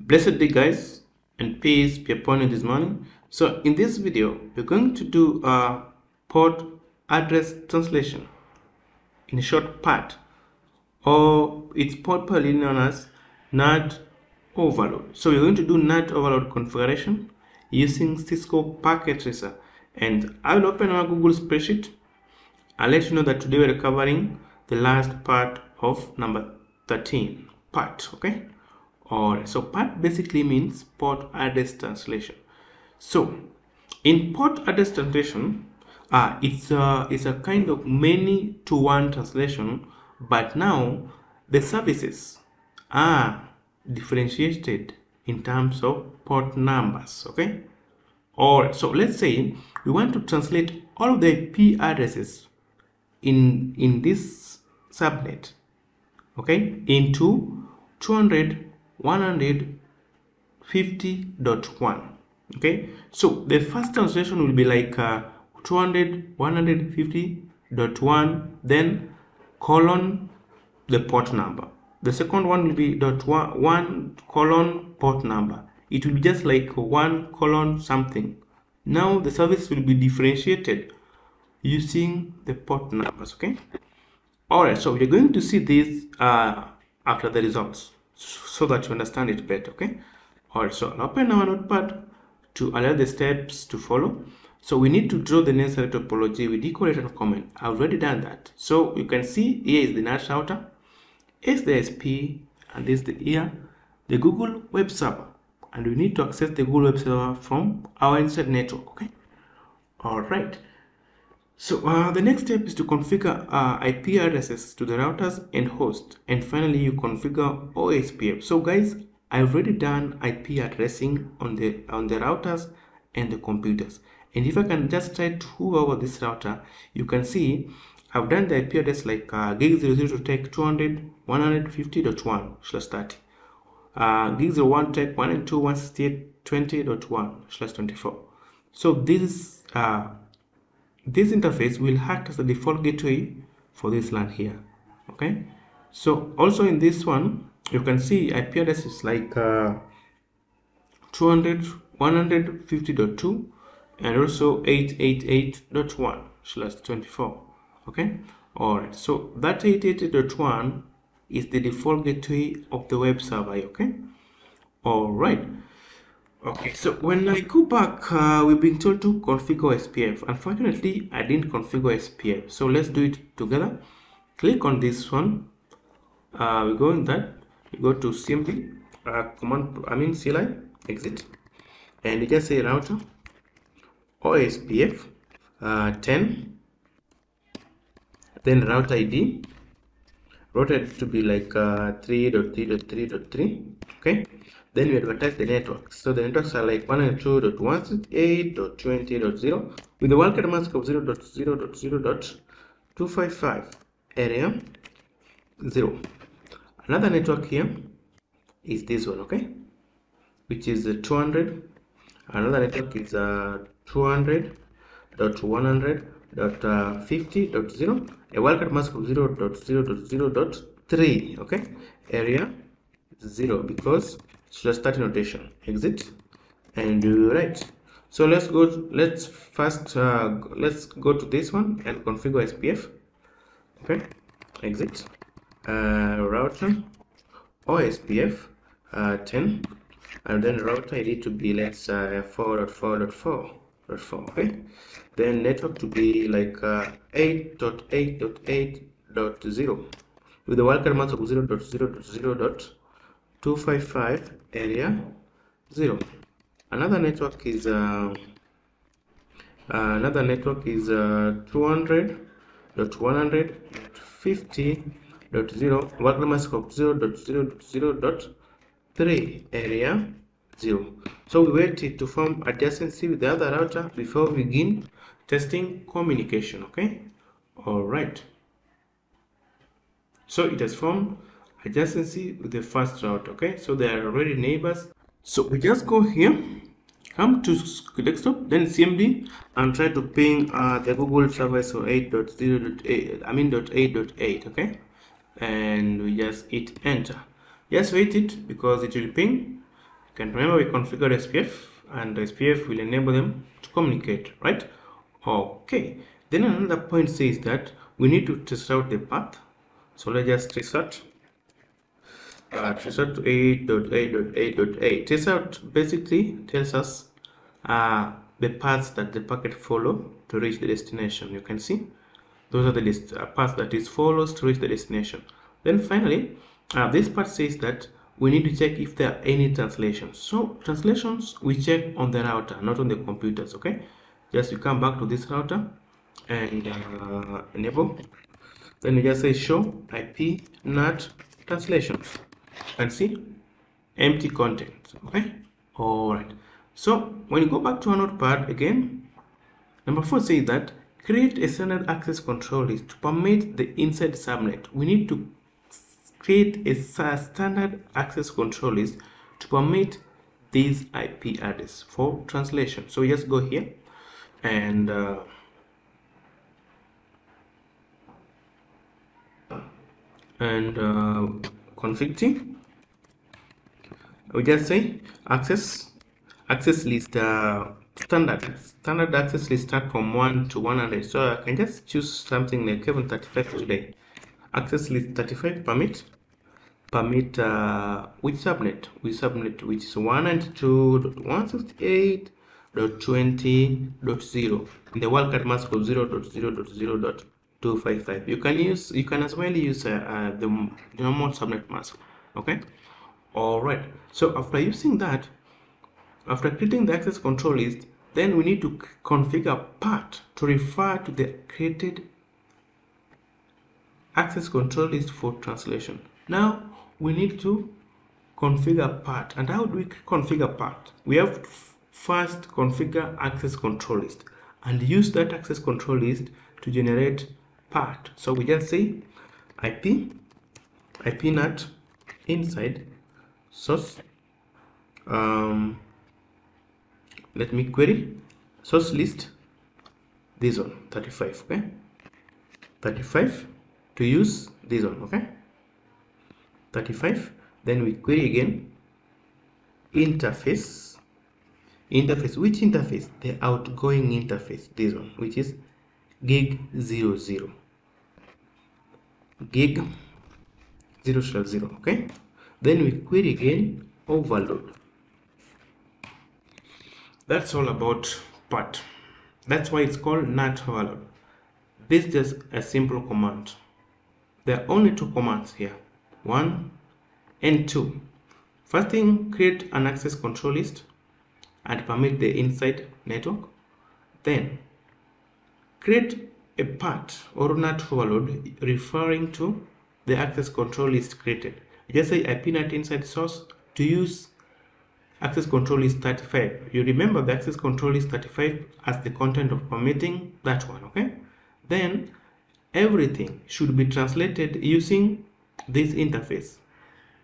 Blessed day, guys, and peace be upon you this morning. So in this video we're going to do a port address translation in a short part, or it's popularly known as NAT Overload. So we're going to do NAT Overload configuration using Cisco Packet Tracer, and I will open our Google spreadsheet. I'll let you know that today we're covering the last part of number 13 part. Okay. Alright, so part basically means port address translation. So in port address translation, it's a kind of many to one translation, but now the services are differentiated in terms of port numbers. Okay. Alright, so let's say we want to translate all of the IP addresses in this subnet, okay, into 200.150.1. okay, so the first translation will be like 200.150.1, then colon the port number. The second one will be .1 colon port number. It will be just like 1 colon something. Now the service will be differentiated using the port numbers. Okay. Alright, so we're going to see this after the results, so that you understand it better. Okay. Alright, so I'll open our notepad to allow the steps to follow. So we need to draw the necessary topology with decorator and comment. I've already done that. So you can see here is the NAT router, is the SP, and this is the Google web server, and we need to access the Google web server from our inside network. Okay. Alright. So the next step is to configure IP addresses to the routers and host, and finally you configure OSPF. So guys, I've already done IP addressing on the routers and the computers, and if I can just try to hover over this router, you can see I've done the IP address like gig 00 to take 200.150.1/30, gig 01 to take 192.168.20.1/24. So this interface will act as the default gateway for this LAN here. Okay. So also in this one, you can see IP address is like 200.150.2 and also 888.1/24. Okay. Alright, so that 888.1 is the default gateway of the web server. Okay. Alright. Okay, so when I go back, we've been told to configure SPF. Unfortunately, I didn't configure SPF, so let's do it together. Click on this one. We go in that. We go to CMD CLI exit, and you just say router OSPF 10, then router ID. Router to be like 3.3.3.3. okay. Then we advertise the networks. So the networks are like 192.168.20.0 with the wildcard mask of 0.0.0.255 area 0. Another network here is this one, okay, which is 200. Another network is 200.100.50.0, a wildcard mask of 0.0.0.3, okay, area 0, because it's starting notation. Exit and do right. So let's go to this one and configure SPF. Okay. Exit router OSPF 10, and then router ID to be let's 4.4.4.4. okay. Then network to be like 8.8.8.0 with the wildcard mask of 0.0.0.255 area 0. Another network is 200.100.50.0 wildcard mask of 0.0.0.3 area 0. So we wait to form adjacency with the other router before we begin testing communication. Okay. All right. So it has formed adjacency with the first route. Okay, so they are already neighbors. So we just go here, come to desktop, then CMD, and try to ping the Google server, so 8.0.8, okay, and we just hit enter. Just wait it because it will ping, can remember we configured SPF, and the SPF will enable them to communicate, right? Okay, then another point says that we need to test out the path. So let's just reset to 8.8.8.8. Test out basically tells us the paths that the packet follow to reach the destination. You can see those are the paths that it follows to reach the destination. Then finally, this part says that we need to check if there are any translations. So translations we check on the router, not on the computers. Okay, just you come back to this router and enable. Then you just say show IP NAT translations and see empty content. Okay, all right. So when you go back to our notepad again, number 4 says that create a standard access control list to permit the inside subnet. We need to create a standard access control list to permit these IP address for translation. So we just go here and config T. We just say access list standard access list start from 1 to 100. So I can just choose something like 735 today. Access list 35 permit which subnet? Which is 192.168.20.0 in the wildcard mask of 0.0.0.255. You can as well use the normal subnet mask. Okay, all right. So after using that, after creating the access control list, then we need to configure path to refer to the created access control list for translation. Now we need to configure path. And how do we configure path? We have to first configure access control list and use that access control list to generate path. So we just say IP NAT inside source. Let me query source list, this one 35. Okay, 35 to use this one. Okay, 35. Then we query again interface. Which interface? The outgoing interface, this one, which is gig 00 gig 0/0. Okay, then we query again overload. That's all about path. That's why it's called NAT Overload. This is just a simple command. There are only 2 commands here, 1 and 2. First thing, create an access control list and permit the inside network. Then create a path or NAT overload referring to the access control list created. Just say IP NAT inside source to use access control list 35. You remember the access control list 35 as the content of permitting that one. Okay, then everything should be translated using this interface.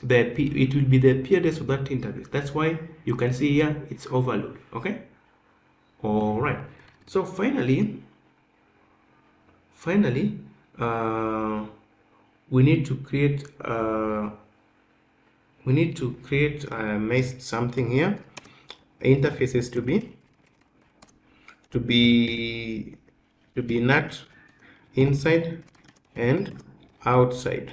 It will be the IP address of that interface. That's why you can see here it's overload. Okay, all right. So finally we need to create something here. Interfaces to be NAT inside and outside.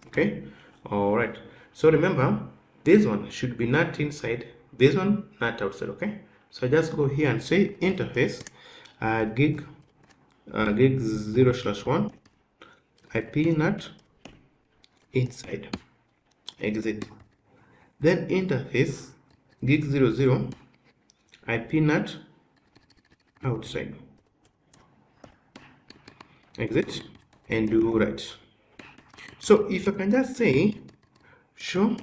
Okay, all right. So remember, this one should be NAT inside, this one NAT outside. Okay, so just go here and say interface gig 0/1 IP NAT inside, exit. Then interface gig 00 IP NAT outside, exit, and do right. So if I can just say show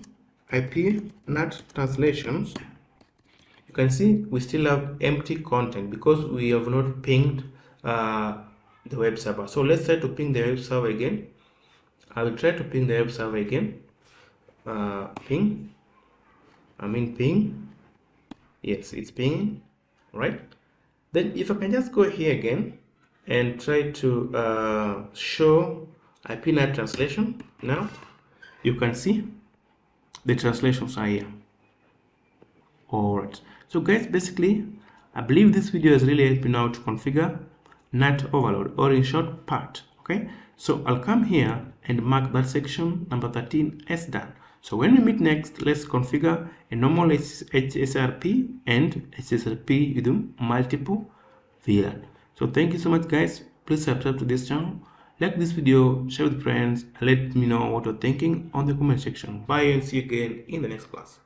IP NAT translations, you can see we still have empty content because we have not pinged the web server. So let's try to ping the web server again. I will try to ping the web server again. Ping. Yes, it's pinging, right? Then if I can just go here again and try to show IP NAT translation, now you can see the translations are here. Alright, so guys, basically I believe this video has really helped you now to configure NAT overload, or in short, PAT. Okay, so I'll come here and mark that section number 13 as done. So when we meet next, let's configure a normal HSRP and HSRP with multiple VLAN. So thank you so much guys. Please subscribe to this channel, like this video, share with friends, and let me know what you're thinking on the comment section. Bye and see you again in the next class.